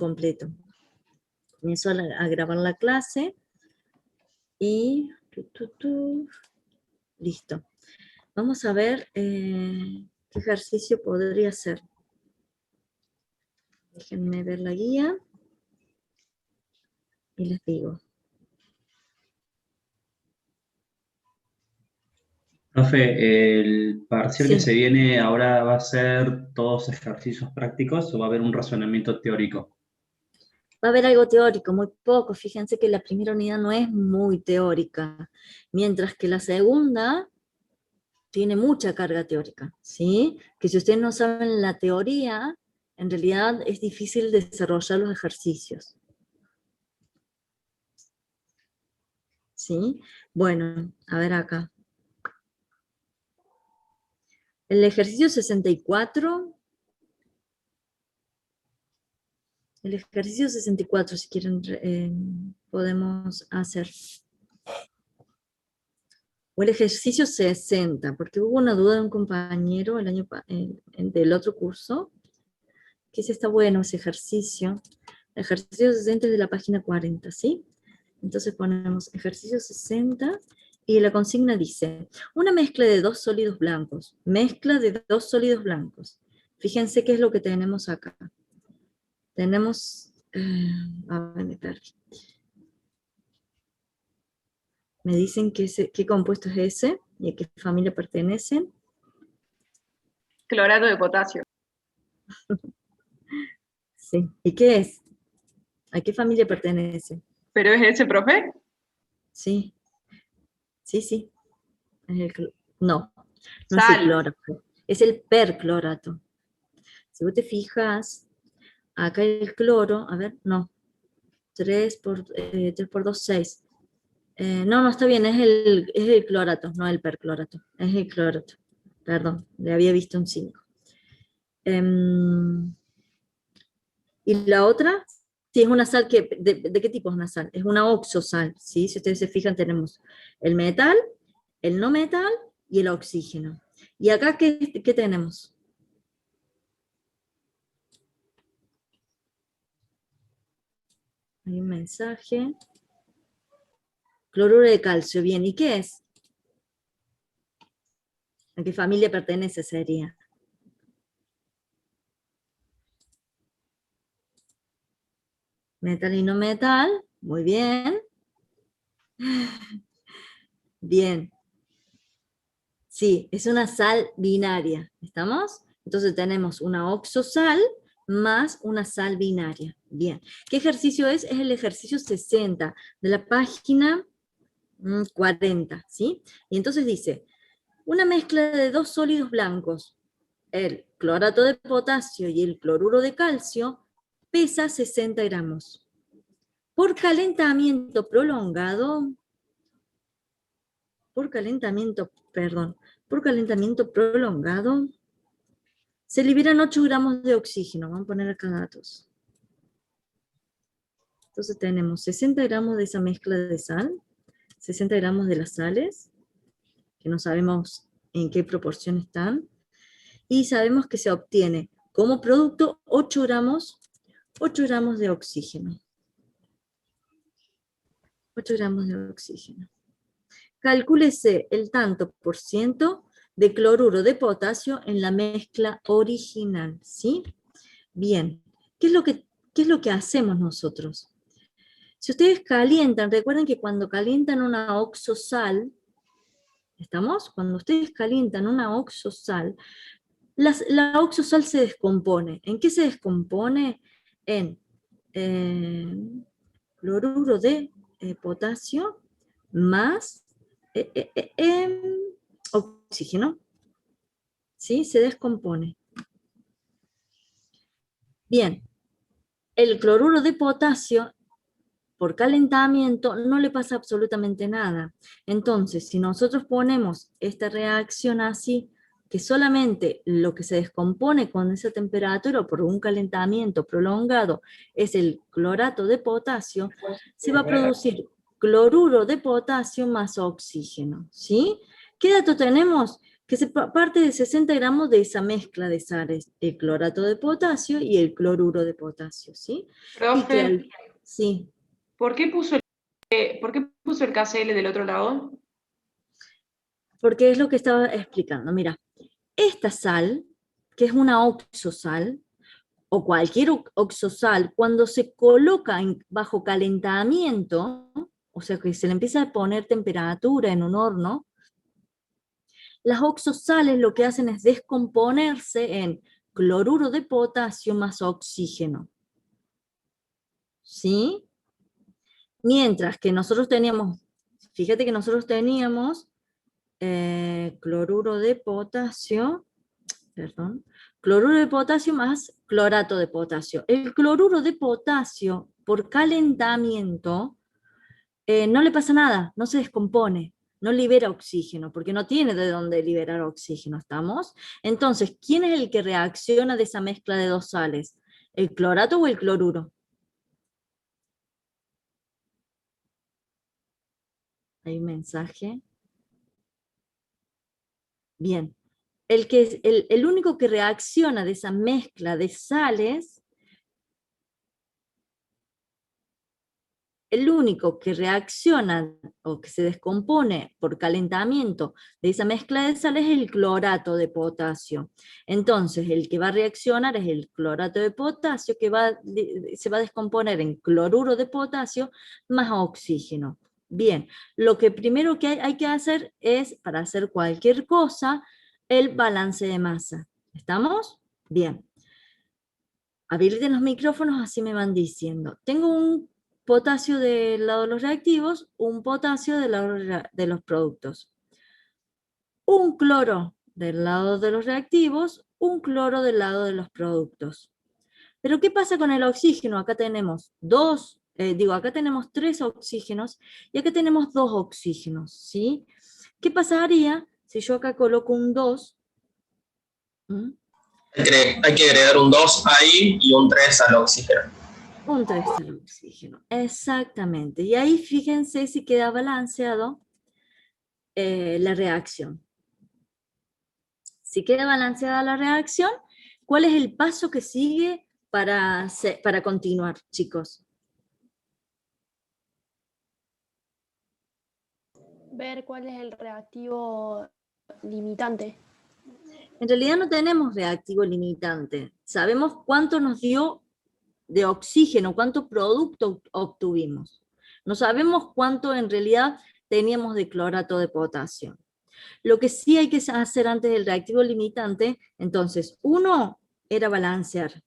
completo. Comienzo a grabar la clase y listo. Vamos a ver qué ejercicio podría ser. Déjenme ver la guía y les digo. Profe, ¿el parcial que Sí, se viene ahora va a ser todos ejercicios prácticos o va a haber un razonamiento teórico? va a haber algo teórico, muy poco. Fíjense que la primera unidad no es muy teórica, mientras que la segunda tiene mucha carga teórica, ¿sí? Que si ustedes no saben la teoría, en realidad es difícil desarrollar los ejercicios, ¿sí? Bueno, a ver acá. El ejercicio 64, si quieren, podemos hacer. O el ejercicio 60, porque hubo una duda de un compañero del otro curso, que sí está bueno ese ejercicio. El ejercicio 60 es de la página 40, ¿sí? Entonces ponemos ejercicio 60 y la consigna dice, una mezcla de dos sólidos blancos, mezcla de dos sólidos blancos. Fíjense qué es lo que tenemos acá. Tenemos, a ver, me perdí. Me dicen qué compuesto es ese y a qué familia pertenecen. Clorato de potasio. Sí. ¿Y qué es? ¿A qué familia pertenece? ¿Pero es ese, profe? Sí, sí. No, no es el Sal. clorato, es el perclorato. Si vos te fijas, acá el cloro, a ver, no, 3 por 2, 6. No, está bien, es el clorato, no el perclorato, es el clorato. Perdón, le había visto un 5. ¿Y la otra? Sí, es una sal ¿de qué tipo es una sal? Es una oxosal, ¿sí? Si ustedes se fijan, tenemos el metal, el no metal y el oxígeno. ¿Y acá qué tenemos? Hay un mensaje. Cloruro de calcio, bien. ¿Y qué es? ¿A qué familia pertenece sería? Metal y no metal. Muy bien. Bien. Sí, es una sal binaria. ¿Estamos? Entonces tenemos una oxosal más una sal binaria. Bien. ¿Qué ejercicio es? Es el ejercicio 60 de la página 40, ¿sí? Y entonces dice, una mezcla de dos sólidos blancos, el clorato de potasio y el cloruro de calcio, pesa 60 gramos. Por calentamiento prolongado, por calentamiento prolongado, se liberan 8 gramos de oxígeno. Vamos a poner acá datos. Entonces tenemos 60 gramos de esa mezcla de sal, 60 gramos de las sales, que no sabemos en qué proporción están, y sabemos que se obtiene como producto 8 gramos de oxígeno. 8 gramos de oxígeno. Calcúlese el tanto por ciento de cloruro de potasio en la mezcla original, ¿sí? Bien, ¿qué es lo que hacemos nosotros? Si ustedes calientan, recuerden que cuando calientan una oxosal, ¿estamos? Cuando ustedes calientan una oxosal, la oxosal se descompone. ¿En qué se descompone? En cloruro de potasio más oxígeno. ¿Sí? Se descompone. Bien, el cloruro de potasio, por calentamiento, no le pasa absolutamente nada. Entonces, si nosotros ponemos esta reacción así, que solamente lo que se descompone con esa temperatura o por un calentamiento prolongado es el clorato de potasio, se va a producir cloruro de potasio más oxígeno, ¿sí? ¿Qué dato tenemos? que parte de 60 gramos de esa mezcla de sales, el clorato de potasio y el cloruro de potasio, ¿sí? Y que Profe, sí, ¿por qué puso el KCl del otro lado? porque es lo que estaba explicando. Mira, esta sal, que es una oxosal, o cualquier oxosal, cuando se coloca bajo calentamiento, o sea que se le empieza a poner temperatura en un horno, las oxosales lo que hacen es descomponerse en cloruro de potasio más oxígeno. ¿Sí? Mientras que nosotros teníamos, fíjate que nosotros teníamos cloruro de potasio, perdón, cloruro de potasio más clorato de potasio. El cloruro de potasio, por calentamiento, no le pasa nada, no se descompone, no libera oxígeno, porque no tiene de dónde liberar oxígeno, ¿estamos? Entonces, ¿quién es el que reacciona de esa mezcla de dos sales? ¿El clorato o el cloruro? Hay un mensaje. Bien. El único que reacciona de esa mezcla de sales, el único que reacciona o que se descompone por calentamiento de esa mezcla de sales es el clorato de potasio. Entonces, el que va a reaccionar es el clorato de potasio, que se va a descomponer en cloruro de potasio más oxígeno. Bien, lo que primero que hay que hacer es, para hacer cualquier cosa, el balance de masa. ¿Estamos? Bien. Habiliten los micrófonos, así me van diciendo. Tengo un potasio del lado de los reactivos, un potasio del lado de los productos. Un cloro del lado de los reactivos, un cloro del lado de los productos. Pero ¿qué pasa con el oxígeno? Acá tenemos acá tenemos 3 oxígenos y acá tenemos 2 oxígenos, ¿sí? ¿Qué pasaría si yo acá coloco un 2? ¿Mm? Hay que agregar un 2 ahí y un 3 al oxígeno. Un 3 al oxígeno, exactamente. Y ahí fíjense si queda balanceado la reacción. Si queda balanceada la reacción, ¿cuál es el paso que sigue para continuar, chicos? Ver cuál es el reactivo limitante. En realidad no tenemos reactivo limitante. Sabemos cuánto nos dio de oxígeno, cuánto producto obtuvimos. No sabemos cuánto en realidad teníamos de clorato de potasio. Lo que sí hay que hacer antes del reactivo limitante, entonces, uno era balancear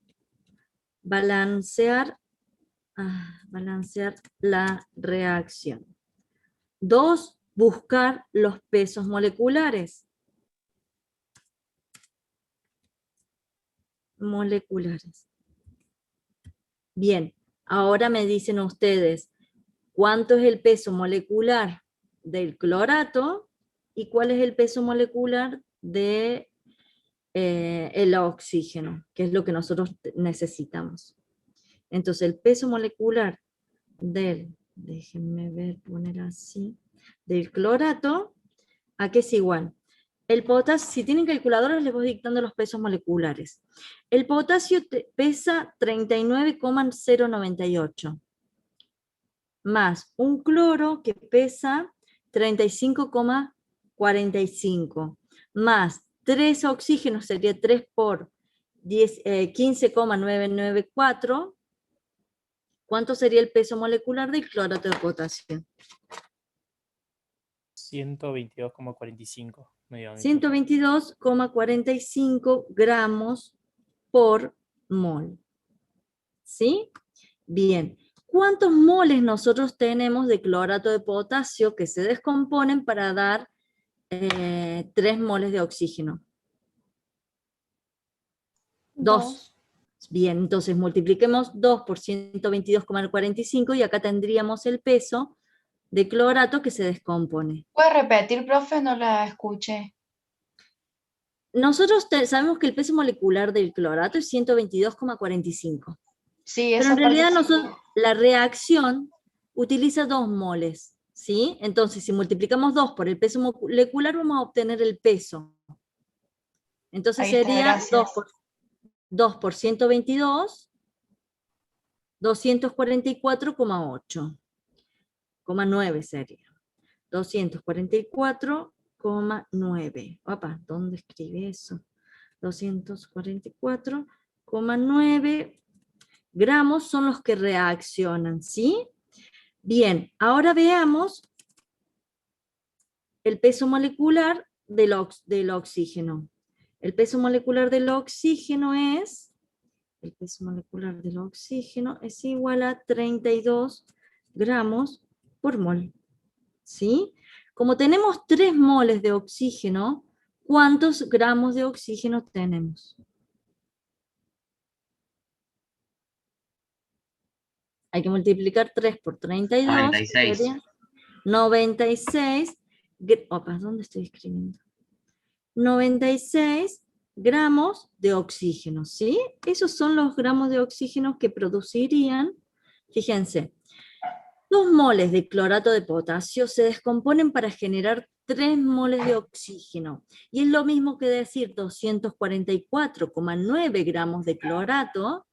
la reacción. 2, buscar los pesos moleculares. Bien, ahora me dicen ustedes cuánto es el peso molecular del clorato y cuál es el peso molecular de el oxígeno, que es lo que nosotros necesitamos. Entonces, el peso molecular déjenme ver, poner así, del clorato, ¿a qué es igual? El potasio, si tienen calculadoras, les voy dictando los pesos moleculares. El potasio pesa 39,098, más un cloro que pesa 35,45, más 3 oxígenos, sería 3 por 15,994. ¿Cuánto sería el peso molecular del clorato de potasio? 122,45. 122,45 gramos por mol. ¿Sí? Bien. ¿Cuántos moles nosotros tenemos de clorato de potasio que se descomponen para dar 3 moles de oxígeno? 2. Bien, entonces multipliquemos 2 por 122,45 y acá tendríamos el peso de clorato que se descompone. ¿Puede repetir, profe? No la escuché. Nosotros sabemos que el peso molecular del clorato es 122,45. Sí, Pero esa en realidad parte. la reacción utiliza 2 moles, ¿sí? Entonces, si multiplicamos 2 por el peso molecular, vamos a obtener el peso. Entonces Ahí está, sería gracias. 2 por 122, 244,8. 9 sería. 244,9. Opa, ¿dónde escribe eso? 244,9 gramos son los que reaccionan, ¿sí? Bien, ahora veamos el peso molecular del oxígeno. El peso molecular del oxígeno es igual a 32 gramos por mol, ¿sí? Como tenemos 3 moles de oxígeno, ¿cuántos gramos de oxígeno tenemos? Hay que multiplicar 3 por 32. 96. Sería 96. Opa, ¿dónde estoy escribiendo? 96 gramos de oxígeno, ¿sí? Esos son los gramos de oxígeno que producirían, fíjense, 2 moles de clorato de potasio se descomponen para generar 3 moles de oxígeno. Y es lo mismo que decir 244,9 gramos de clorato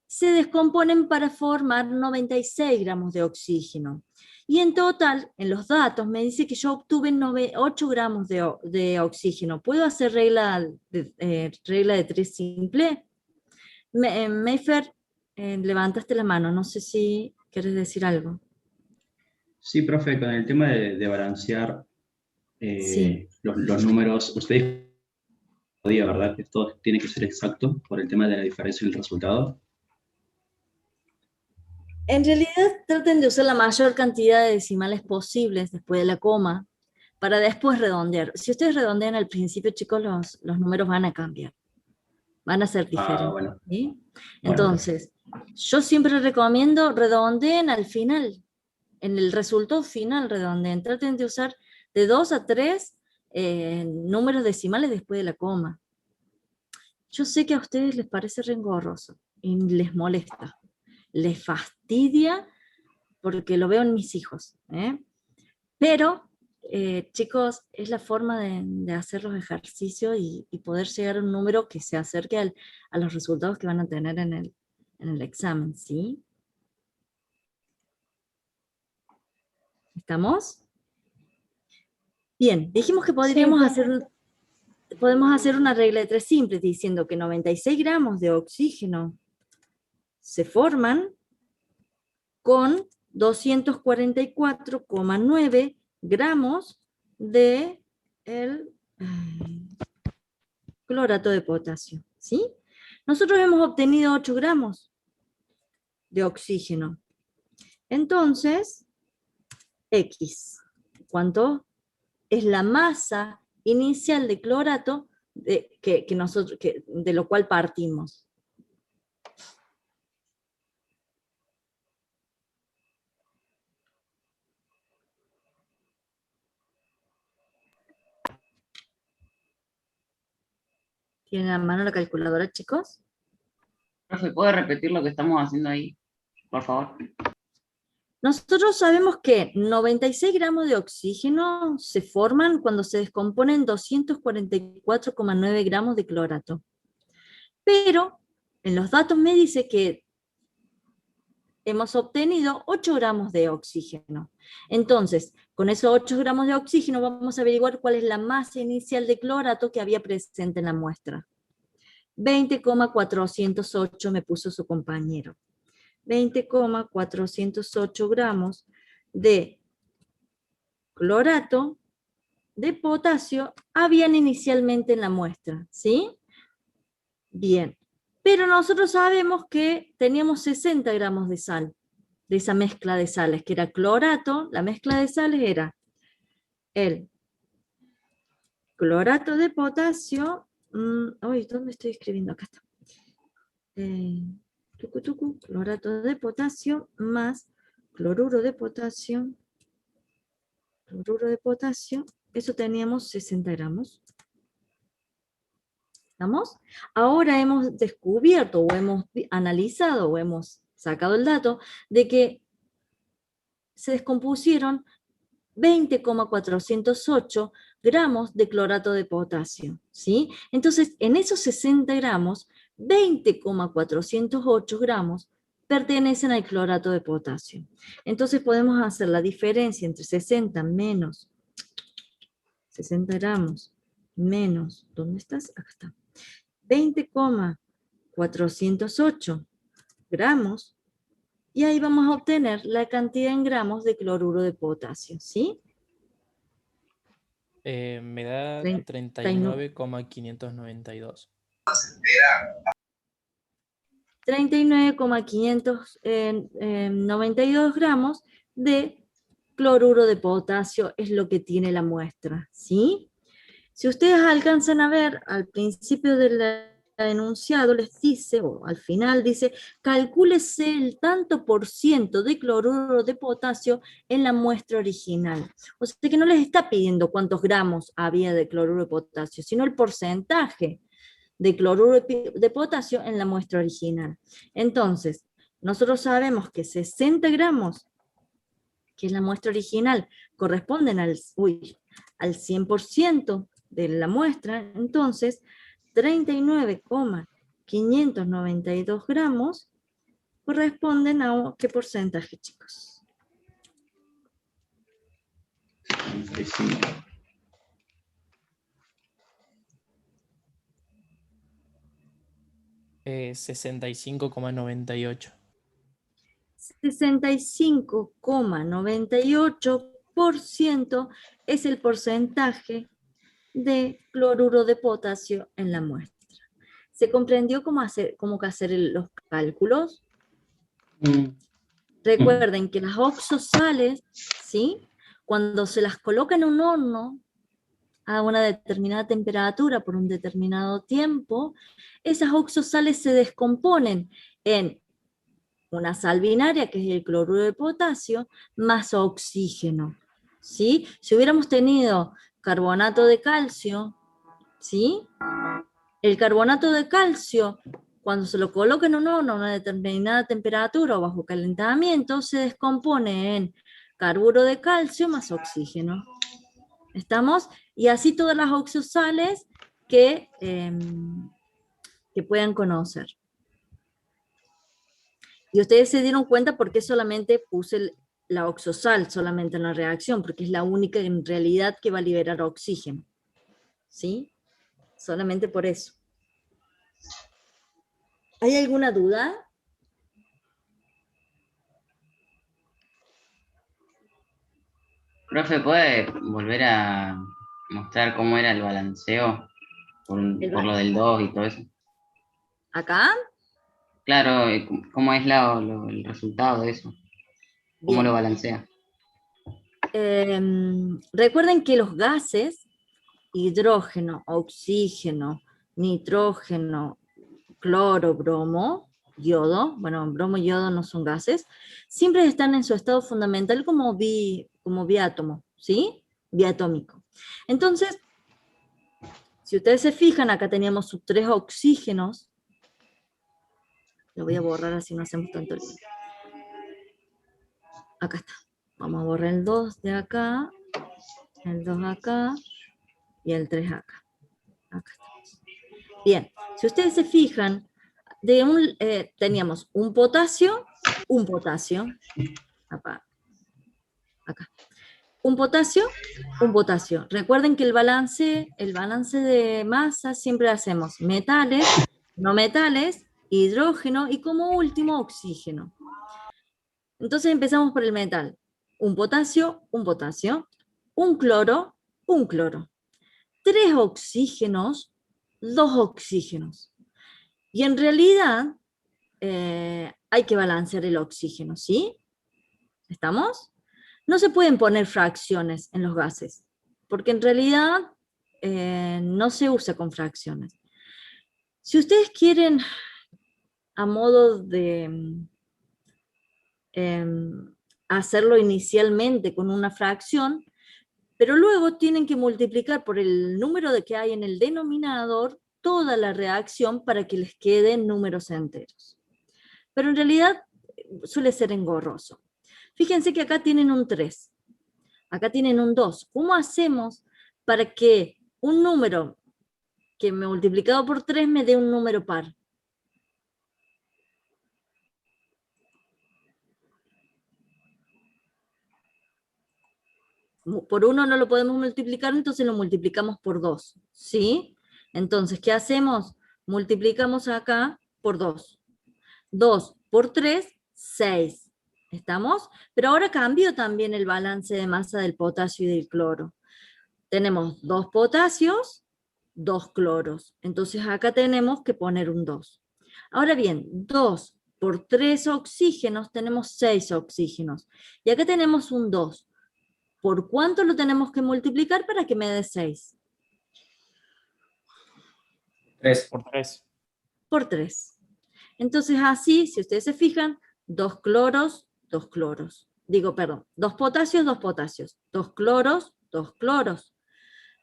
se descomponen para formar 96 gramos de oxígeno. Y en total, en los datos, me dice que yo obtuve 8 gramos de oxígeno. ¿Puedo hacer regla de 3 simple? Mayfer, levantaste la mano, no sé si quieres decir algo. Sí, profe, con el tema de balancear Sí. los números, usted dijo, ¿verdad? Que todo tiene que ser exacto por el tema de la diferencia en el resultado. En realidad traten de usar la mayor cantidad de decimales posibles después de la coma para después redondear. Si ustedes redondean al principio, chicos, los números van a cambiar. Van a ser diferentes. Bueno. ¿Sí? Bueno, Entonces, yo siempre recomiendo redondeen al final. En el resultado final redondeen. Traten de usar de 2 a 3 números decimales después de la coma. Yo sé que a ustedes les parece engorroso y les molesta. Les fastidia porque lo veo en mis hijos. Pero, chicos, es la forma de hacer los ejercicios y poder llegar a un número que se acerque a los resultados que van a tener en el examen, ¿sí? ¿Estamos? Bien, dijimos que podemos hacer una regla de 3 simples diciendo que 96 gramos de oxígeno se forman con 244,9 gramos de clorato de potasio, ¿sí? Nosotros hemos obtenido 8 gramos de oxígeno. Entonces, X, ¿cuánto? Es la masa inicial de clorato de lo cual partimos. ¿Tienen a mano la calculadora, chicos? Profe, ¿puede repetir lo que estamos haciendo ahí? Por favor. Nosotros sabemos que 96 gramos de oxígeno se forman cuando se descomponen 244,9 gramos de clorato. Pero en los datos me dice que hemos obtenido 8 gramos de oxígeno. Entonces, con esos 8 gramos de oxígeno vamos a averiguar cuál es la masa inicial de clorato que había presente en la muestra. 20,408 me puso su compañero. 20,408 gramos de clorato de potasio habían inicialmente en la muestra, ¿sí? Bien, pero nosotros sabemos que teníamos 60 gramos de sal, de esa mezcla de sales, que era clorato, la mezcla de sales era el clorato de potasio, ¿dónde estoy escribiendo? Acá está. Clorato de potasio más cloruro de potasio, eso teníamos 60 gramos. ¿Estamos? Ahora hemos descubierto o hemos analizado o hemos sacado el dato de que se descompusieron 20,408 gramos de clorato de potasio, ¿sí? Entonces, en esos 60 gramos, 20,408 gramos pertenecen al clorato de potasio. Entonces podemos hacer la diferencia entre 60 menos 60 gramos menos, ¿dónde estás? Acá está. 20,408 gramos, y ahí vamos a obtener la cantidad en gramos de cloruro de potasio, ¿sí? Me da 39,592. 39,592 gramos de cloruro de potasio es lo que tiene la muestra, ¿sí? Si ustedes alcanzan a ver, al principio del enunciado les dice, o al final dice, calcúlese el tanto por ciento de cloruro de potasio en la muestra original. O sea que no les está pidiendo cuántos gramos había de cloruro de potasio, sino el porcentaje de cloruro de potasio en la muestra original. Entonces, nosotros sabemos que 60 gramos, que es la muestra original, corresponden al 100% de la muestra. Entonces, 39,592 gramos corresponden a ¿qué porcentaje, chicos? 65,98. 65,98% es el porcentaje de cloruro de potasio en la muestra. ¿Se comprendió cómo hacer los cálculos? Recuerden que las oxosales, ¿sí? Cuando se las coloca en un horno a una determinada temperatura por un determinado tiempo, esas oxosales se descomponen en una sal binaria, que es el cloruro de potasio, más oxígeno, ¿sí? Si hubiéramos tenido carbonato de calcio, ¿sí? El carbonato de calcio, cuando se lo coloca en un horno a una determinada temperatura o bajo calentamiento, se descompone en carburo de calcio más oxígeno. ¿Estamos? Y así todas las oxosales que puedan conocer. Y ustedes se dieron cuenta por qué solamente puse la oxosal solamente en la reacción, porque es la única en realidad que va a liberar oxígeno. ¿Sí? Solamente por eso. ¿Hay alguna duda? Profe, ¿puede volver a mostrar cómo era el balanceo por lo del 2 y todo eso? ¿Acá? Claro, ¿cómo es el resultado de eso? ¿Cómo Bien. lo balancea? Recuerden que los gases, hidrógeno, oxígeno, nitrógeno, cloro, bromo, yodo, bueno, bromo y yodo no son gases, siempre están en su estado fundamental como biátomo, ¿sí? Biatómico. Entonces, si ustedes se fijan, acá teníamos sus 3 oxígenos. Lo voy a borrar así no hacemos tanto lío. Acá está. Vamos a borrar el 2 de acá, el 2 acá y el 3 acá. Acá estamos. Bien, si ustedes se fijan, teníamos un potasio, acá. Un potasio. Recuerden que el balance de masa siempre hacemos metales, no metales, hidrógeno y como último oxígeno. Entonces empezamos por el metal. Un potasio, un cloro, 3 oxígenos, 2 oxígenos. Y en realidad hay que balancear el oxígeno, ¿sí? ¿Estamos? No se pueden poner fracciones en los gases, porque en realidad no se usa con fracciones. Si ustedes quieren, a modo de hacerlo inicialmente con una fracción, pero luego tienen que multiplicar por el número que hay en el denominador toda la reacción para que les queden números enteros. Pero en realidad suele ser engorroso. Fíjense que acá tienen un 3, acá tienen un 2. ¿Cómo hacemos para que un número que multiplicado por 3 me dé un número par. Por 1 no lo podemos multiplicar, entonces lo multiplicamos por 2, ¿sí? Entonces, ¿qué hacemos? Multiplicamos acá por 2. 2 por 3, 6. ¿Estamos? Pero ahora cambio también el balance de masa del potasio y del cloro. Tenemos 2 potasios, 2 cloros. Entonces acá tenemos que poner un 2. Ahora bien, 2 por 3 oxígenos, tenemos 6 oxígenos. Y acá tenemos un 2. ¿Por cuánto lo tenemos que multiplicar para que me dé 6? 3. Por 3. Por 3. Entonces así, si ustedes se fijan, 2 cloros, 2 cloros. Digo, perdón, 2 potasios, 2 potasios. 2 cloros, 2 cloros.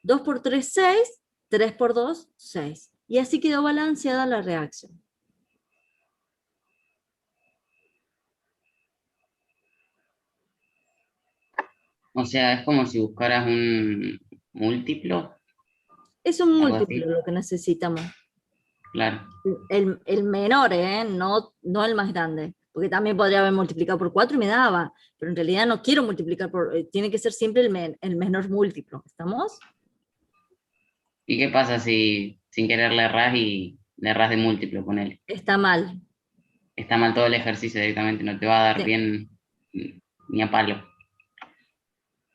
2 por 3, 6. 3 por 2, 6. Y así quedó balanceada la reacción. O sea, es como si buscaras un múltiplo, Es un algo múltiplo así. lo que necesitamos. Claro. El menor, no el más grande. Porque también podría haber multiplicado por 4 y me daba. Pero en realidad no quiero multiplicar por... tiene que ser siempre el menor múltiplo. ¿Estamos? ¿Y qué pasa si sin querer le errás y le errás de múltiplo, ponele? Está mal. Está mal todo el ejercicio directamente, no te va a dar Sí. bien ni a palo.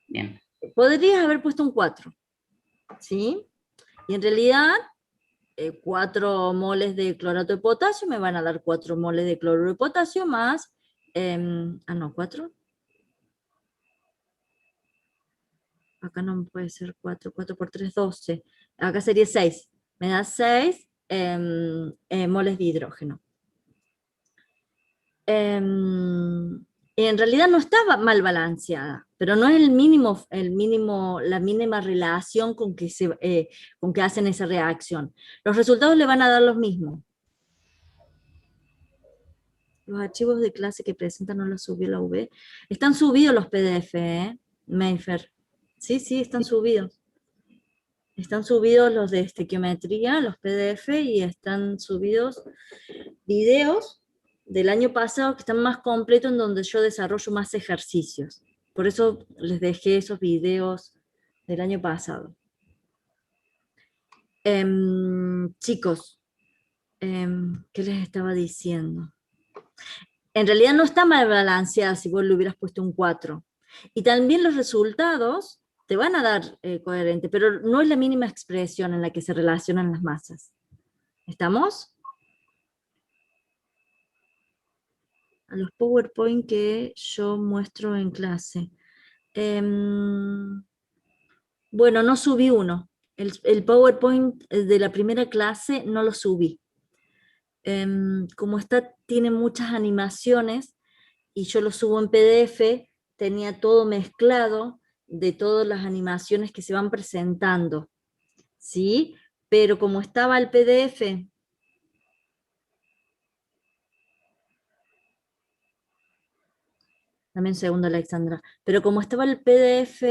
Bien. Podrías haber puesto un 4. ¿Sí? Y en realidad, 4 moles de clorato de potasio me van a dar 4 moles de cloruro de potasio más... no, 4. Acá no puede ser 4. 4 por 3, 12. Acá sería 6. Me da 6 moles de hidrógeno. Y en realidad no estaba mal balanceada, pero no es la mínima relación con que hacen esa reacción. Los resultados le van a dar los mismos. Los archivos de clase que presentan no los subió la UV. Están subidos los PDF, Mayfer. Sí, están subidos. Están subidos los de estequiometría, los PDF, y están subidos videos del año pasado que están más completos, en donde yo desarrollo más ejercicios. Por eso les dejé esos videos del año pasado. Chicos, ¿qué les estaba diciendo? En realidad no está mal balanceada si vos le hubieras puesto un 4. Y también los resultados te van a dar coherente, pero no es la mínima expresión en la que se relacionan las masas. ¿Estamos? A los PowerPoint que yo muestro en clase. Bueno, no subí uno. El PowerPoint de la primera clase no lo subí. Como tiene muchas animaciones y yo lo subo en PDF, tenía todo mezclado de todas las animaciones que se van presentando, ¿sí? Pero como estaba el PDF... Dame un segundo, Alexandra. Pero como estaba el PDF...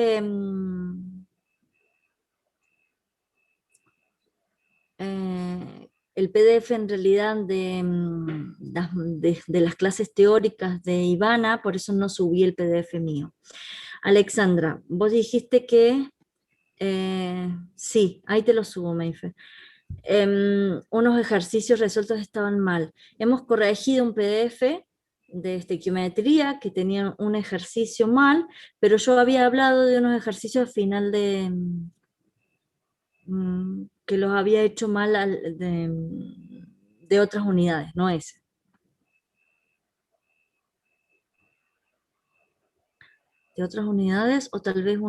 el PDF en realidad de las clases teóricas de Ivana, por eso no subí el PDF mío. Alexandra, vos dijiste que... sí, ahí te lo subo, Mayfe. Unos ejercicios resueltos estaban mal. Hemos corregido un PDF de estequiometría que tenían un ejercicio mal, pero yo había hablado de unos ejercicios al final que los había hecho mal de otras unidades, no ese. De otras unidades, o tal vez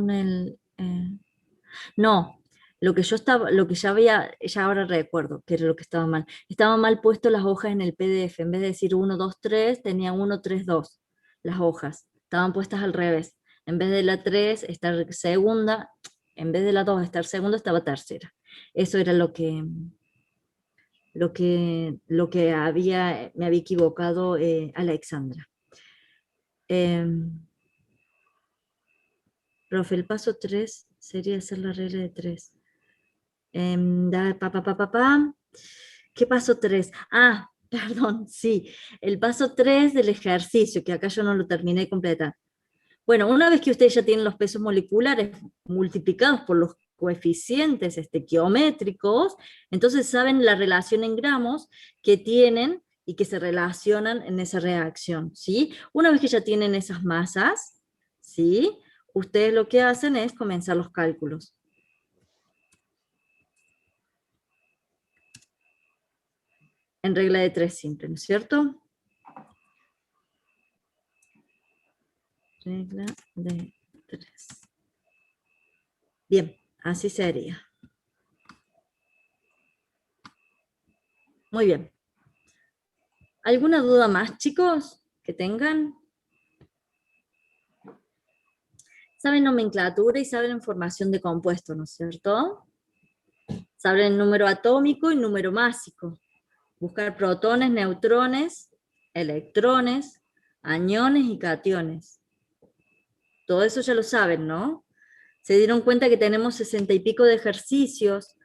no, lo que ya había, ya ahora recuerdo que era lo que estaba mal. Estaba mal puesto las hojas en el PDF, en vez de decir 1, 2, 3, tenía 1, 3, 2, las hojas. Estaban puestas al revés. En vez de la 3 estar segunda, en vez de la 2 estar segunda, estaba tercera. Eso era lo que me había equivocado Alexandra. Profe, el paso 3 Sería hacer la regla de 3. ¿Qué paso 3? Ah, perdón, sí. El paso 3 del ejercicio, que acá yo no lo terminé de completar. Bueno, una vez que ustedes ya tienen los pesos moleculares multiplicados por los coeficientes estequiométricos, entonces saben la relación en gramos que tienen y que se relacionan en esa reacción, ¿sí? Una vez que ya tienen esas masas, ¿sí? Ustedes lo que hacen es comenzar los cálculos. En regla de 3 simple, ¿no es cierto? Regla de 3. Bien, así sería. Muy bien. ¿Alguna duda más, chicos, que tengan? Saben nomenclatura y saben formación de compuestos, ¿no es cierto? Saben el número atómico y número másico. Buscar protones, neutrones, electrones, aniones y cationes. Todo eso ya lo saben, ¿no? Se dieron cuenta que tenemos 60 y pico de ejercicios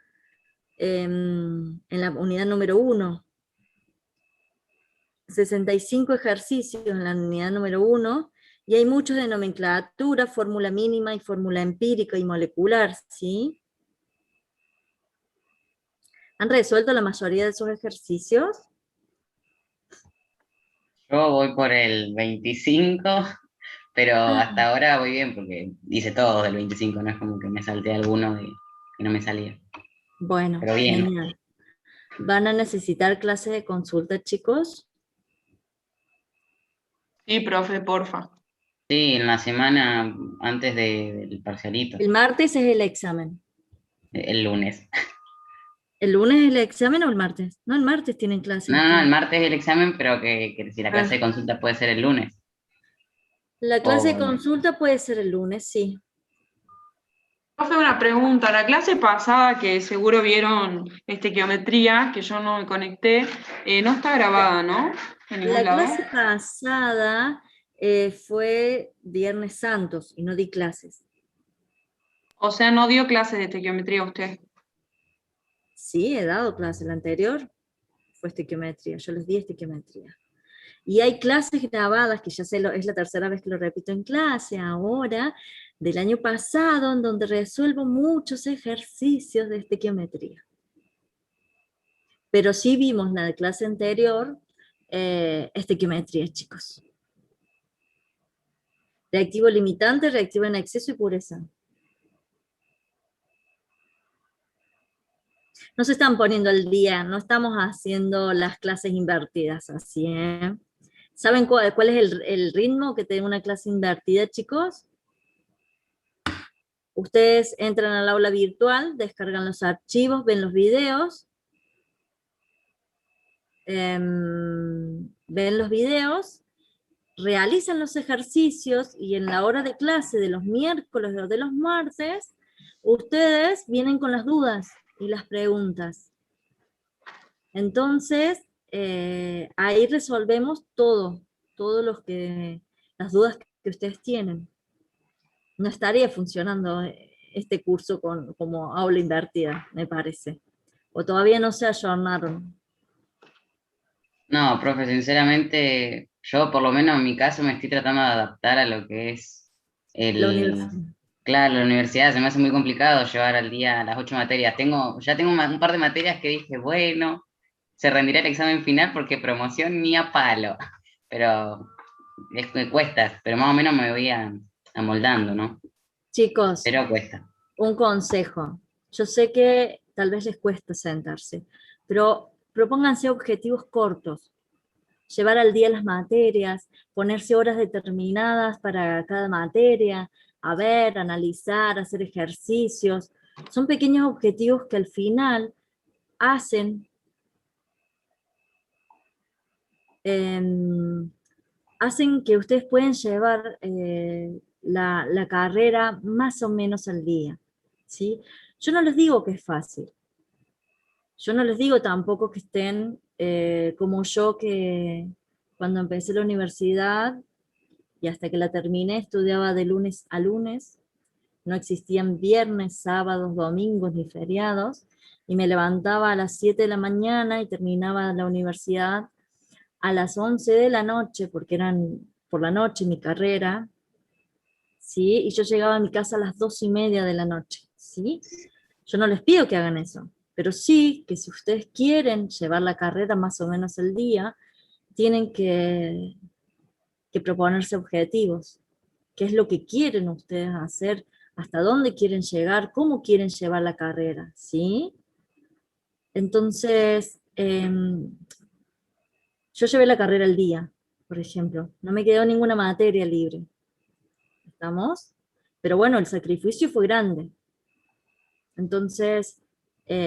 en la unidad número 1. 65 ejercicios en la unidad número 1, y hay muchos de nomenclatura, fórmula mínima y fórmula empírica y molecular, ¿sí? ¿Han resuelto la mayoría de esos ejercicios? Yo voy por el 25, pero hasta ahora voy bien porque hice todo del 25, no es como que me salté alguno y no me salía. Bueno, Pero bien. genial. ¿Van a necesitar clase de consulta, chicos? Sí, profe, porfa. Sí, en la semana antes del parcialito, El martes es el examen. el lunes. ¿El lunes es el examen o el martes? No, el martes tienen clase. No, el martes es el examen, pero que si la clase Ah. de consulta puede ser el lunes. La clase de O- consulta puede ser el lunes, sí. Profe, una pregunta. La clase pasada, que seguro vieron geometría, que yo no me conecté, no está grabada, ¿no? En ningún La lado. clase pasada fue Viernes Santos y no di clases. O sea, no dio clases de estequiometría usted. Sí, he dado clase. La anterior fue estequiometría. Yo les di estequiometría. Y hay clases grabadas, que ya sé, es la tercera vez que lo repito en clase ahora, del año pasado, en donde resuelvo muchos ejercicios de estequiometría. Pero sí vimos la de clase anterior, estequiometría, chicos. Reactivo limitante, reactivo en exceso y pureza. No se están poniendo al día, no estamos haciendo las clases invertidas así, ¿eh? ¿Saben cuál es el ritmo que tiene una clase invertida, chicos? Ustedes entran al aula virtual, descargan los archivos, ven los videos, realizan los ejercicios, y en la hora de clase de los miércoles o de los martes, ustedes vienen con las dudas y las preguntas. Entonces, ahí resolvemos todas las dudas que ustedes tienen. No estaría funcionando este curso como aula invertida, me parece. O todavía no se ayornaron. No, profe, sinceramente, yo por lo menos en mi caso me estoy tratando de adaptar a lo que es La universidad. Claro, la universidad se me hace muy complicado llevar al día las 8 materias. Ya tengo un par de materias que dije, bueno, se rendirá el examen final porque promoción ni a palo. Pero me cuesta, pero más o menos me voy amoldando, ¿no? Chicos, Pero cuesta. un consejo. Yo sé que tal vez les cuesta sentarse, pero propónganse objetivos cortos. Llevar al día las materias, ponerse horas determinadas para cada materia, a ver, analizar, hacer ejercicios. Son pequeños objetivos que al final hacen que ustedes pueden llevar la carrera más o menos al día, ¿sí? Yo no les digo que es fácil. Yo no les digo tampoco que estén como yo, que cuando empecé la universidad y hasta que la terminé estudiaba de lunes a lunes, no existían viernes, sábados, domingos ni feriados, y me levantaba a las 7 de la mañana y terminaba la universidad a las 11 de la noche, porque eran por la noche mi carrera, ¿sí? Y yo llegaba a mi casa a las 2:30 de la noche, ¿sí? Yo no les pido que hagan eso, pero sí que si ustedes quieren llevar la carrera más o menos el día, tienen que proponerse objetivos. ¿Qué es lo que quieren ustedes hacer? ¿Hasta dónde quieren llegar? ¿Cómo quieren llevar la carrera? ¿Sí? Entonces, yo llevé la carrera al día, por ejemplo. No me quedó ninguna materia libre. ¿Estamos? Pero bueno, el sacrificio fue grande. Entonces,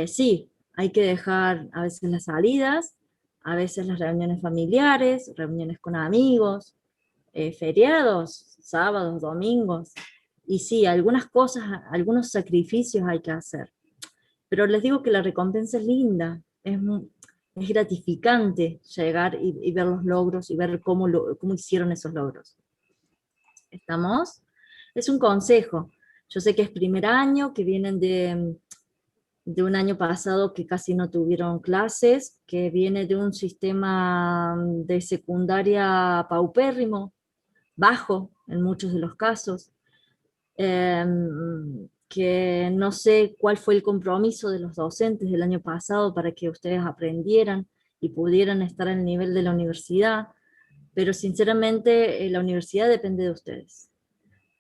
sí, hay que dejar a veces las salidas, a veces las reuniones familiares, reuniones con amigos, feriados, sábados, domingos. Y sí, algunas cosas, algunos sacrificios hay que hacer. Pero les digo que la recompensa es linda, es gratificante llegar y ver los logros y ver cómo hicieron esos logros. ¿Estamos? Es un consejo. Yo sé que es primer año, que vienen de un año pasado que casi no tuvieron clases, que viene de un sistema de secundaria paupérrimo, bajo en muchos de los casos, que no sé cuál fue el compromiso de los docentes del año pasado para que ustedes aprendieran y pudieran estar al nivel de la universidad, pero sinceramente la universidad depende de ustedes.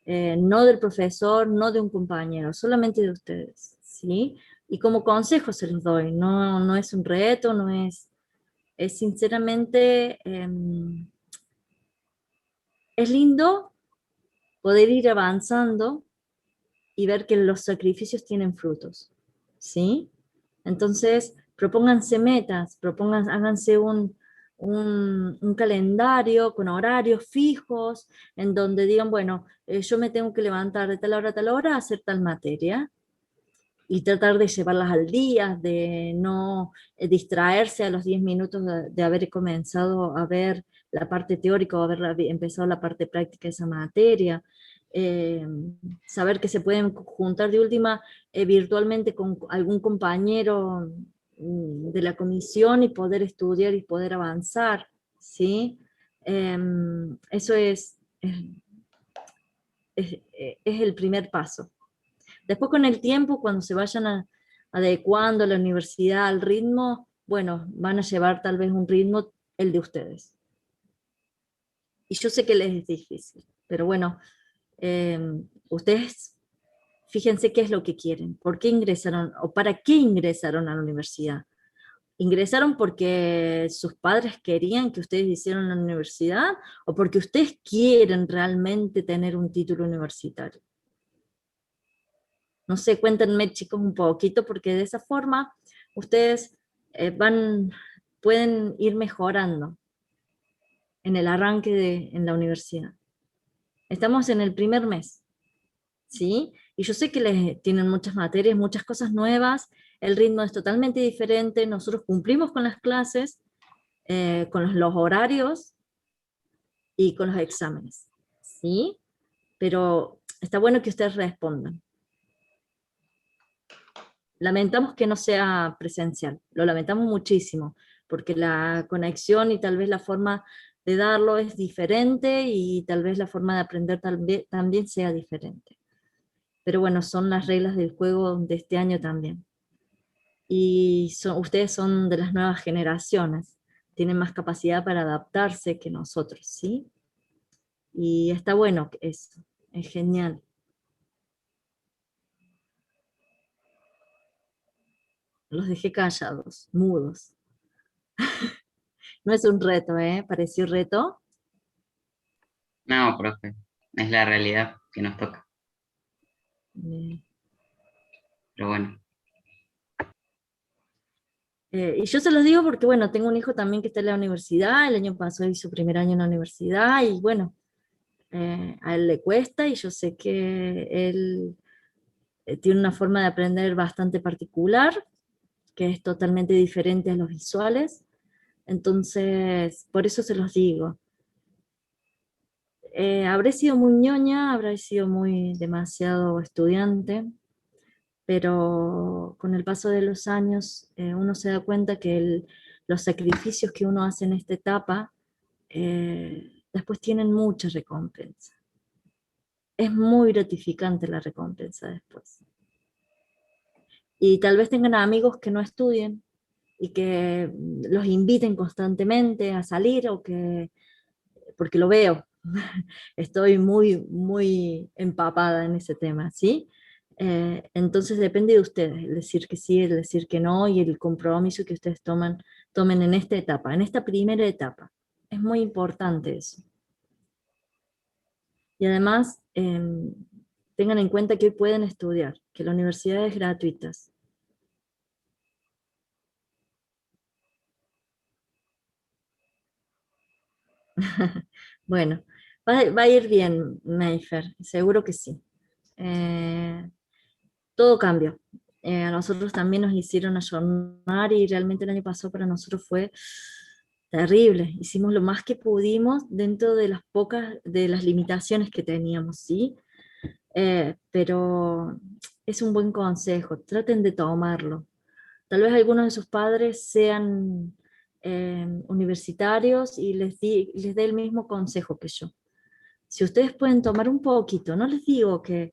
No del profesor, no de un compañero, solamente de ustedes, ¿sí? Y como consejo se los doy, no es un reto, no es sinceramente, es lindo poder ir avanzando y ver que los sacrificios tienen frutos, ¿sí? Entonces, propónganse metas, háganse un calendario con horarios fijos, en donde digan, bueno, yo me tengo que levantar de tal hora a tal hora a hacer tal materia, y tratar de llevarlas al día, de no distraerse a los 10 minutos de haber comenzado a ver la parte teórica o haber empezado la parte práctica de esa materia. Saber que se pueden juntar de última virtualmente con algún compañero de la comisión y poder estudiar y poder avanzar, ¿sí? Eso es el primer paso. Después con el tiempo, cuando se vayan adecuando la universidad al ritmo, bueno, van a llevar tal vez un ritmo el de ustedes. Y yo sé que les es difícil, pero bueno, ustedes fíjense qué es lo que quieren, por qué ingresaron o para qué ingresaron a la universidad. ¿Ingresaron porque sus padres querían que ustedes hicieran la universidad o porque ustedes quieren realmente tener un título universitario? No sé, cuéntenme chicos un poquito, porque de esa forma ustedes pueden ir mejorando en el arranque en la universidad. Estamos en el primer mes, ¿sí? Y yo sé que tienen muchas materias, muchas cosas nuevas, el ritmo es totalmente diferente, nosotros cumplimos con las clases, con los horarios y con los exámenes, ¿sí? Pero está bueno que ustedes respondan. Lamentamos que no sea presencial, lo lamentamos muchísimo, porque la conexión y tal vez la forma de darlo es diferente y tal vez la forma de aprender también sea diferente. Pero bueno, son las reglas del juego de este año también. Y ustedes son de las nuevas generaciones, tienen más capacidad para adaptarse que nosotros, ¿sí? Y está bueno eso, es genial. Los dejé callados, mudos. No es un reto, ¿eh? ¿Pareció reto? No, profe, es la realidad que nos toca, pero bueno. Y yo se los digo porque, bueno, tengo un hijo también que está en la universidad, el año pasado hizo primer año en la universidad, y bueno, a él le cuesta, y yo sé que él tiene una forma de aprender bastante particular, que es totalmente diferente a los visuales, entonces, por eso se los digo. Habré sido muy ñoña, habré sido muy demasiado estudiante, pero con el paso de los años uno se da cuenta que los sacrificios que uno hace en esta etapa después tienen mucha recompensa. Es muy gratificante la recompensa después. Y tal vez tengan amigos que no estudien y que los inviten constantemente a salir, o que, porque lo veo, estoy muy, muy empapada en ese tema, ¿sí? Entonces depende de ustedes, el decir que sí, el decir que no, y el compromiso que ustedes tomen en esta etapa, en esta primera etapa. Es muy importante eso. Y además, tengan en cuenta que hoy pueden estudiar, que la universidad es gratuita. Bueno, va a ir bien, Mayfer, seguro que sí. Todo cambia. A nosotros también nos hicieron ayornar y realmente el año pasado para nosotros fue terrible. Hicimos lo más que pudimos dentro de de las limitaciones que teníamos, ¿sí? Pero es un buen consejo, traten de tomarlo. Tal vez algunos de sus padres sean universitarios y les dé el mismo consejo que yo. Si ustedes pueden tomar un poquito, no les digo que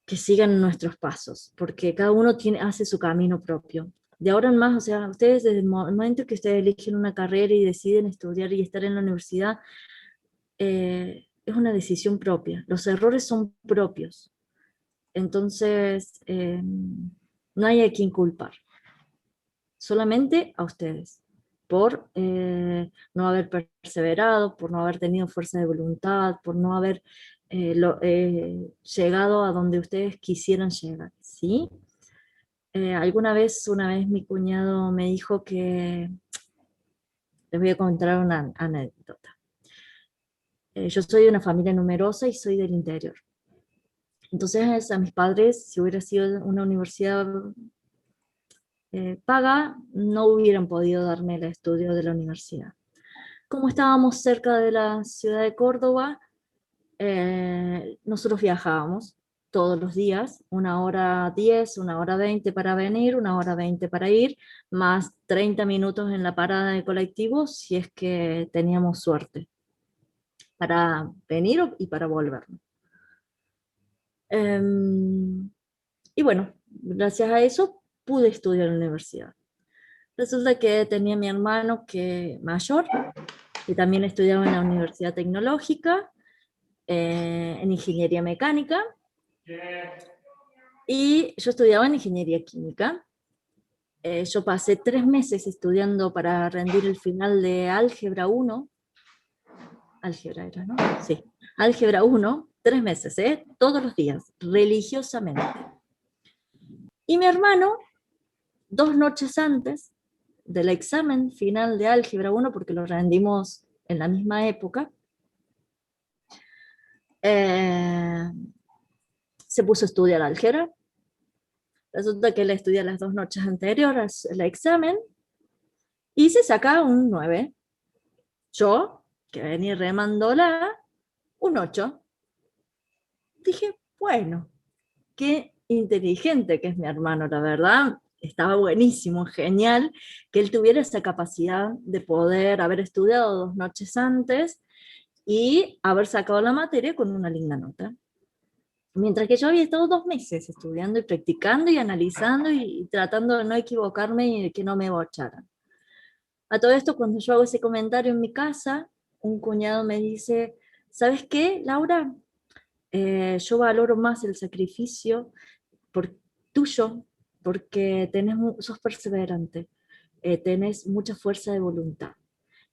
sigan nuestros pasos, porque cada uno hace su camino propio. De ahora en más, o sea, ustedes desde el momento que ustedes eligen una carrera y deciden estudiar y estar en la universidad, es una decisión propia. Los errores son propios. Entonces, no hay a quien culpar. Solamente a ustedes, por no haber perseverado, por no haber tenido fuerza de voluntad, por no haber llegado a donde ustedes quisieran llegar, ¿sí? Una vez mi cuñado me dijo que, les voy a contar una anécdota. Yo soy de una familia numerosa y soy del interior. Entonces a mis padres, si hubiera sido una universidad paga, no hubieran podido darme el estudio de la universidad. Como estábamos cerca de la ciudad de Córdoba, nosotros viajábamos todos los días, 1 hora 10, 1 hora 20 para venir, 1 hora 20 para ir, más 30 minutos en la parada de colectivo si es que teníamos suerte, para venir y para volvernos. Y bueno, gracias a eso pude estudiar en la universidad. Resulta que tenía mi hermano mayor, que también estudiaba en la Universidad Tecnológica, en Ingeniería Mecánica, y yo estudiaba en Ingeniería Química. Yo pasé 3 meses estudiando para rendir el final de Álgebra 1. Álgebra era, ¿no? Sí, Álgebra 1, 3 meses, todos los días, religiosamente. Y mi hermano, 2 noches antes del examen final de Álgebra 1, porque lo rendimos en la misma época, se puso a estudiar álgebra. Resulta que él estudia las 2 noches anteriores al examen y se saca un 9. Yo, que venía remándola, un 8. Dije, bueno, qué inteligente que es mi hermano, la verdad. Estaba buenísimo, genial, que él tuviera esa capacidad de poder haber estudiado 2 noches antes y haber sacado la materia con una linda nota. Mientras que yo había estado 2 meses estudiando y practicando y analizando y tratando de no equivocarme y de que no me bocharan. A todo esto, cuando yo hago ese comentario en mi casa, un cuñado me dice, ¿sabes qué, Laura? Yo valoro más el sacrificio tuyo, porque sos perseverante, tenés mucha fuerza de voluntad.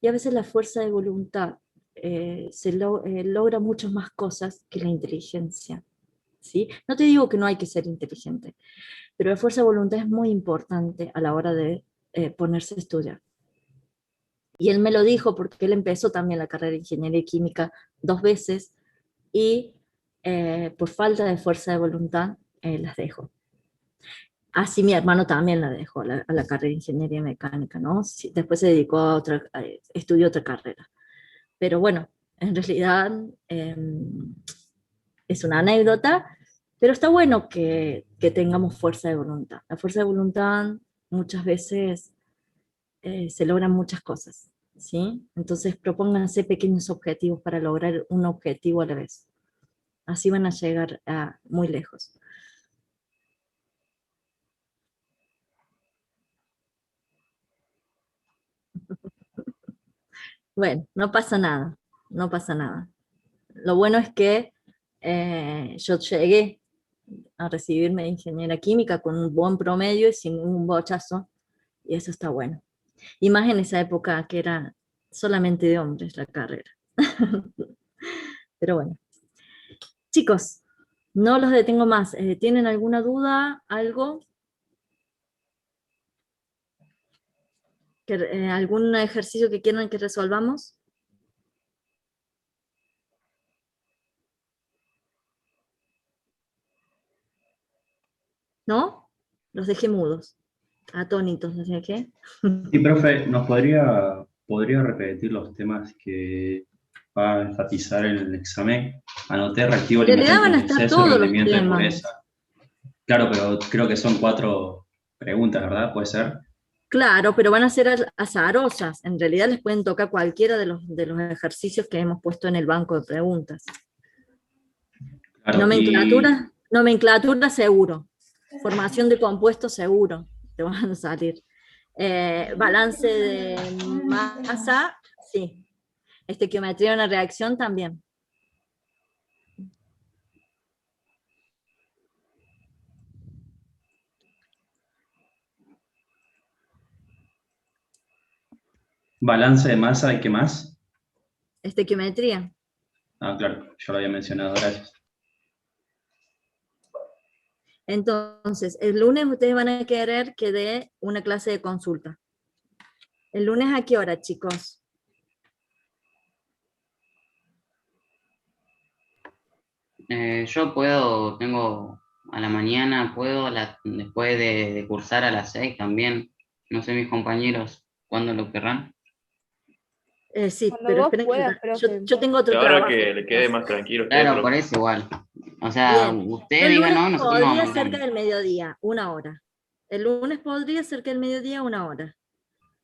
Y a veces la fuerza de voluntad logra muchas más cosas que la inteligencia. ¿Sí? No te digo que no hay que ser inteligente, pero la fuerza de voluntad es muy importante a la hora de ponerse a estudiar. Y él me lo dijo porque él empezó también la carrera de Ingeniería Química 2 veces y por falta de fuerza de voluntad las dejó. Así mi hermano también la dejó a la carrera de Ingeniería Mecánica, ¿no? Sí, después se dedicó estudió otra carrera. Pero bueno, En realidad es una anécdota, pero está bueno que tengamos fuerza de voluntad. La fuerza de voluntad muchas veces se logran muchas cosas, ¿sí? Entonces propónganse pequeños objetivos para lograr un objetivo a la vez. Así van a llegar muy lejos. Bueno, no pasa nada, no pasa nada. Lo bueno es que yo llegué a recibirme de ingeniera química con un buen promedio y sin ningún bochazo, y eso está bueno. Y más en esa época que era solamente de hombres la carrera. Pero bueno. Chicos, no los detengo más. ¿Tienen alguna duda? ¿Algo? ¿Algún ejercicio que quieran que resolvamos? ¿No? Los dejé mudos, atónitos, no sé qué. Sí, profe, ¿nos podría repetir los temas que va a enfatizar en el examen? Anoté reactivo En realidad alimentación van a con estar exceso, todos los rendimiento de temas. pureza. Claro, pero creo que son 4 preguntas, ¿verdad? ¿Puede ser? Claro, pero van a ser azarosas. En realidad les pueden tocar cualquiera de los ejercicios que hemos puesto en el banco de preguntas. Claro, Nomenclatura seguro. Formación de compuestos seguro. Te van a salir. Balance de masa, sí. Estequiometría de una reacción también. balance de masa y qué más. Estequiometría. Ah, claro, yo lo había mencionado, gracias. Entonces, el lunes ustedes van a querer que dé una clase de consulta. ¿El lunes a qué hora, chicos? Yo puedo, tengo a la mañana, puedo, después de cursar a las 6 también. No sé mis compañeros cuándo lo querrán. Sí, Cuando pero vos esperen puedas, que profe. yo tengo otro Ahora trabajo. que le quede más tranquilo a usted, Claro, profe. por eso igual. O sea, Bien, usted el diga lunes no, nosotros nos podría aumentamos. cerca del mediodía, 1 hora. El lunes podría cerca del mediodía, 1 hora.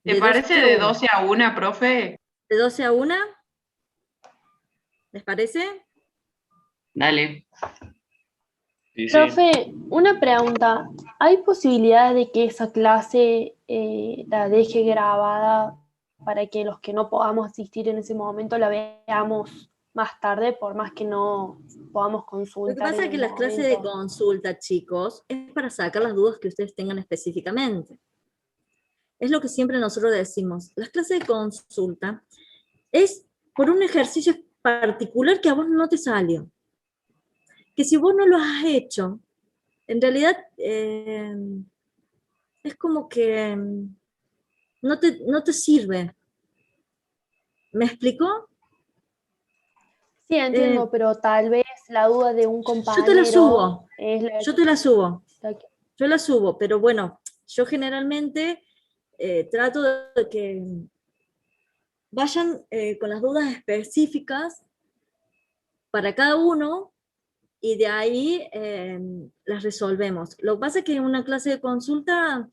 ¿Te De 12 parece a de 1. 12 a 1, profe? ¿De 12 a 1? ¿Les parece? Dale. Sí, sí. Profe, una pregunta. ¿Hay posibilidad de que esa clase la deje grabada para que los que no podamos asistir en ese momento la veamos más tarde, por más que no podamos Lo que consultar pasa en es que el las clases de momento? consulta, chicos, es para sacar las dudas que ustedes tengan específicamente. Es lo que siempre nosotros decimos. Las clases de consulta es por un ejercicio particular que a vos no te salió. Que si vos no lo has hecho, en realidad es como que no te sirve. ¿Me explicó? Sí, entiendo, pero tal vez la duda de un Yo te la subo. compañero es la Yo te la subo. que- Yo la subo, pero bueno, yo generalmente trato de que vayan con las dudas específicas para cada uno y de ahí las resolvemos. Lo que pasa es que una clase de consulta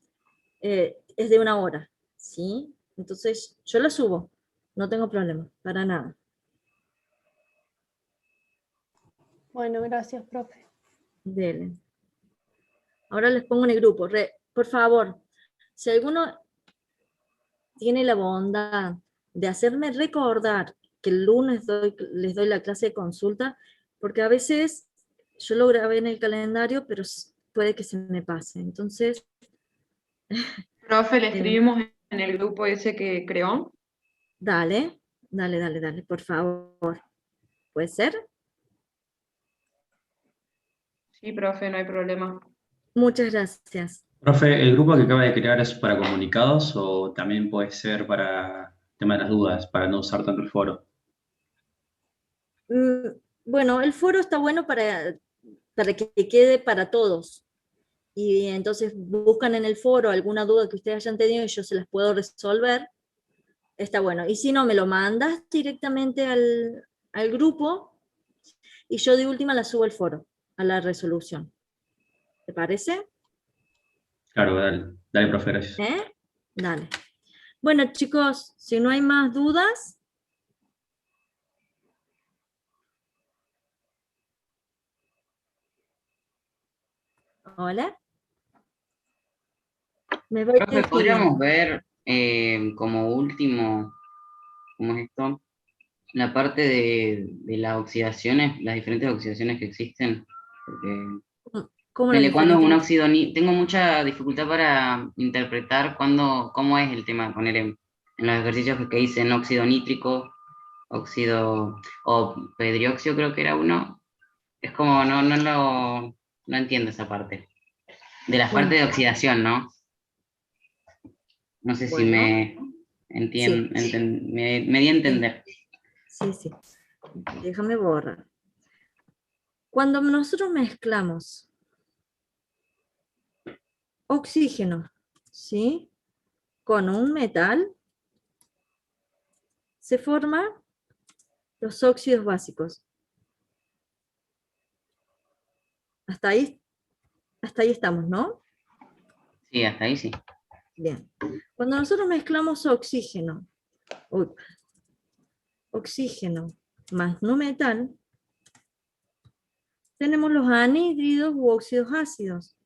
es de 1 hora, ¿sí? Entonces yo la subo, no tengo problema, para nada. Bueno, gracias, profe. Dele. Ahora les pongo en el grupo. Por favor, si alguno tiene la bondad de hacerme recordar que el lunes les doy la clase de consulta, porque a veces yo lo grabé en el calendario, pero puede que se me pase. Entonces, Profe, le escribimos en el grupo ese que creó. dale, por favor. ¿Puede ser? Sí, profe, no hay problema. Muchas gracias. Profe, ¿el grupo que acaba de crear es para comunicados o también puede ser para el tema de las dudas, para no usar tanto el foro? Bueno, el foro está bueno para que quede para todos. Y entonces buscan en el foro alguna duda que ustedes hayan tenido y yo se las puedo resolver. Está bueno. Y si no, me lo mandas directamente al grupo y yo de última la subo al foro, a la resolución. ¿Te parece? Claro, dale, dale, profe, gracias. Dale. Bueno, chicos, si no hay más dudas. Hola. Me voy Profe, podríamos ver como último, ¿cómo es esto? La parte de las oxidaciones, las diferentes oxidaciones que existen. Porque ¿Cómo las cuando un diferentes? óxido, tengo mucha dificultad para interpretar cómo es el tema, poner en los ejercicios que dicen óxido nítrico, óxido, o pedrióxido creo que era uno. Es como, no entiendo esa parte. De la Bueno. parte de oxidación, ¿no? No sé si Bueno. me me di a entender. Sí, sí. Déjame borrar. Cuando nosotros mezclamos oxígeno, ¿sí?, con un metal, se forman los óxidos básicos. Hasta ahí estamos, ¿no? Sí, hasta ahí sí. Bien. Cuando nosotros mezclamos oxígeno más no metal, tenemos los anhídridos u óxidos ácidos.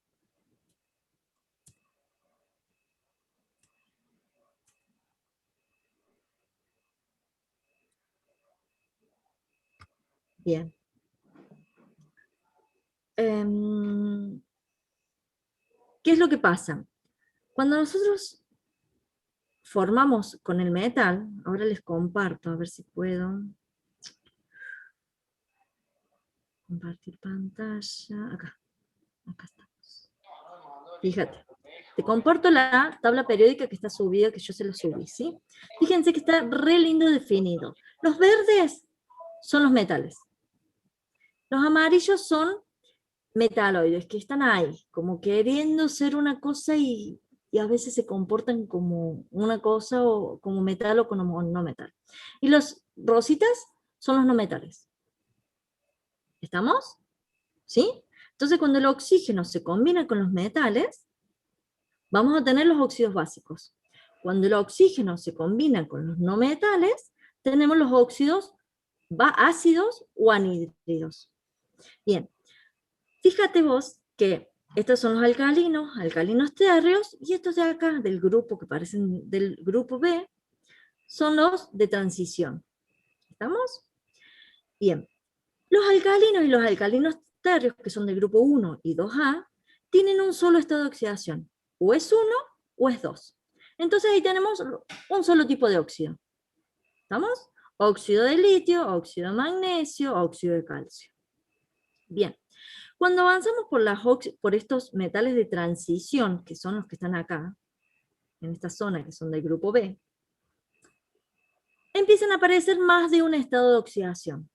Bien. ¿Qué es lo que pasa? Cuando nosotros formamos con el metal, ahora les comparto, a ver si puedo compartir pantalla, acá estamos. Fíjate, te comparto la tabla periódica que está subida, que yo se la subí, ¿sí? Fíjense que está re lindo definido. Los verdes son los metales. Los amarillos son metaloides, que están ahí, como queriendo ser una cosa y a veces se comportan como una cosa, o como metal o como no metal. Y los rositas son los no metales. ¿Estamos? ¿Sí? Entonces, cuando el oxígeno se combina con los metales, vamos a tener los óxidos básicos. Cuando el oxígeno se combina con los no metales, tenemos los óxidos ácidos o anhídridos. Bien, fíjate vos que estos son los alcalinos térreos, y estos de acá, del grupo que parecen del grupo B, son los de transición. ¿Estamos? Bien. Los alcalinos y los alcalinos térreos, que son del grupo 1 y 2A, tienen un solo estado de oxidación. O es 1 o es 2. Entonces ahí tenemos un solo tipo de óxido. ¿Estamos? Óxido de litio, óxido de magnesio, óxido de calcio. Bien. Cuando avanzamos por estos metales de transición, que son los que están acá, en esta zona, que son del grupo B, empiezan a aparecer más de un estado de oxidación.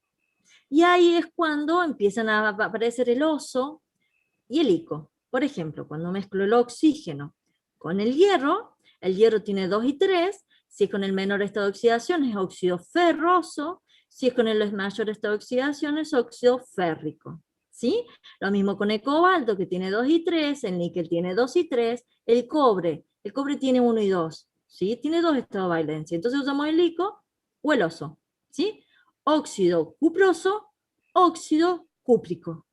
Y ahí es cuando empiezan a aparecer el oso y el ico. Por ejemplo, cuando mezclo el oxígeno con el hierro tiene 2 y 3, si es con el menor estado de oxidación es óxido ferroso, si es con el mayor estado de oxidación es óxido férrico. ¿Sí? Lo mismo con el cobalto, que tiene 2 y 3, el níquel tiene 2 y 3, el cobre tiene 1 y 2, ¿sí? Tiene 2 estados de valencia. Entonces usamos el ico o el oso, ¿sí? Óxido cuproso, óxido cúprico.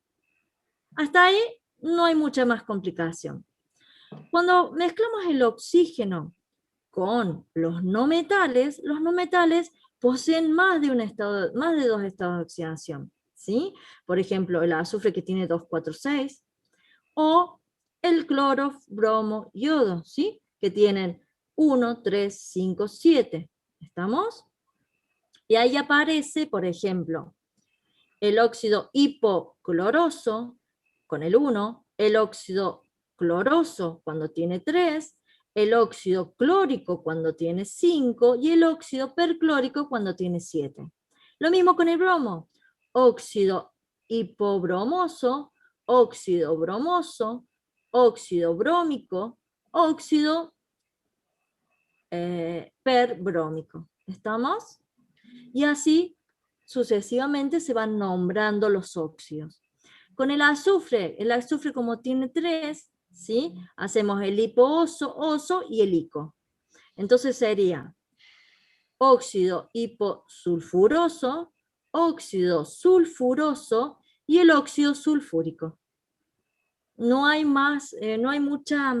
Hasta ahí no hay mucha más complicación. Cuando mezclamos el oxígeno con los no metales poseen más de 2 estados de oxidación, ¿sí? Por ejemplo, el azufre, que tiene 2, 4, 6, o el cloro, bromo, yodo, ¿sí? Que tienen 1, 3, 5, 7. ¿Estamos? Y ahí aparece, por ejemplo, el óxido hipocloroso con el 1, el óxido cloroso cuando tiene 3, el óxido clórico cuando tiene 5 y el óxido perclórico cuando tiene 7. Lo mismo con el bromo, óxido hipobromoso, óxido bromoso, óxido brómico, óxido perbrómico. ¿Estamos? Y así sucesivamente se van nombrando los óxidos. Con el azufre como tiene 3, ¿sí? Hacemos el hipo-oso, oso y el ico. Entonces sería óxido hiposulfuroso, óxido sulfuroso y el óxido sulfúrico. No hay mucha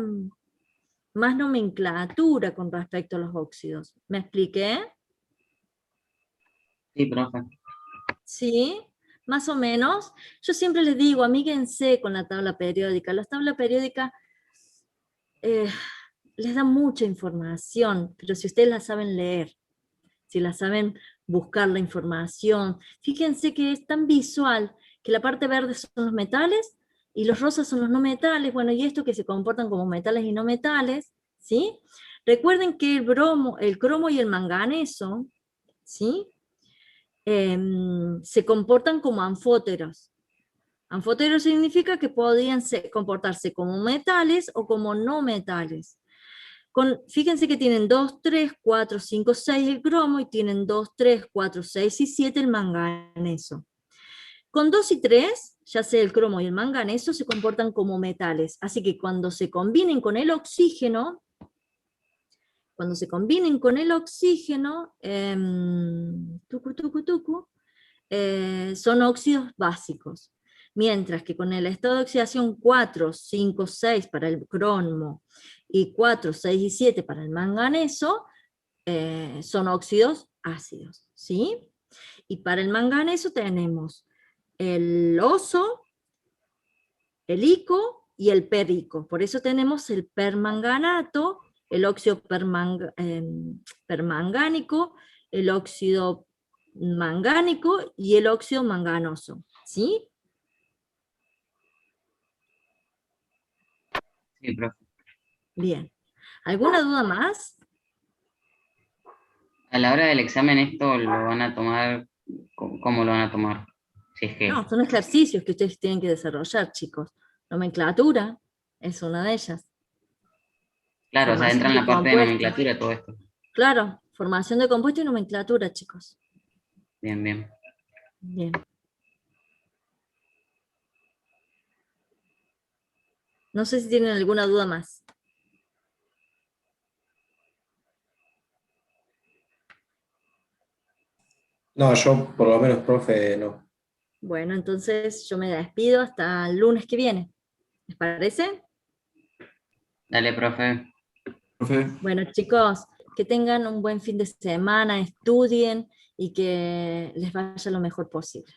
más nomenclatura con respecto a los óxidos. ¿Me expliqué? Sí, profe. Sí, más o menos. Yo siempre les digo, amíguense con la tabla periódica. La tabla periódica les da mucha información, pero si ustedes la saben leer, si la saben buscar la información, fíjense que es tan visual que la parte verde son los metales y los rosas son los no metales, bueno, y esto que se comportan como metales y no metales, ¿sí? Recuerden que el cromo y el manganeso, ¿sí? Se comportan como anfóteros. Anfóteros significa que podían comportarse como metales o como no metales. Fíjense que tienen 2, 3, 4, 5, 6 el cromo y tienen 2, 3, 4, 6 y 7 el manganeso. Con 2 y 3, ya sea el cromo y el manganeso, se comportan como metales. Así que cuando se combinen con el oxígeno, son óxidos básicos. Mientras que con el estado de oxidación 4, 5, 6 para el cromo y 4, 6 y 7 para el manganeso, son óxidos ácidos, ¿sí? Y para el manganeso tenemos el oso, el ico y el perico. Por eso tenemos el permanganato, el óxido permangánico, el óxido mangánico y el óxido manganoso, ¿sí? Sí, profe. Bien. ¿Alguna duda más? A la hora del examen esto lo van a tomar, ¿cómo lo van a tomar? Si es que... No, son ejercicios que ustedes tienen que desarrollar, chicos. Nomenclatura es una de ellas. Claro, o sea, entra en la parte de nomenclatura todo esto. Claro, formación de compuesto y nomenclatura, chicos. Bien, bien. Bien. No sé si tienen alguna duda más. No, yo por lo menos, profe, no. Bueno, entonces yo me despido hasta el lunes que viene. ¿Les parece? Dale, profe. Bueno, chicos, que tengan un buen fin de semana, estudien y que les vaya lo mejor posible.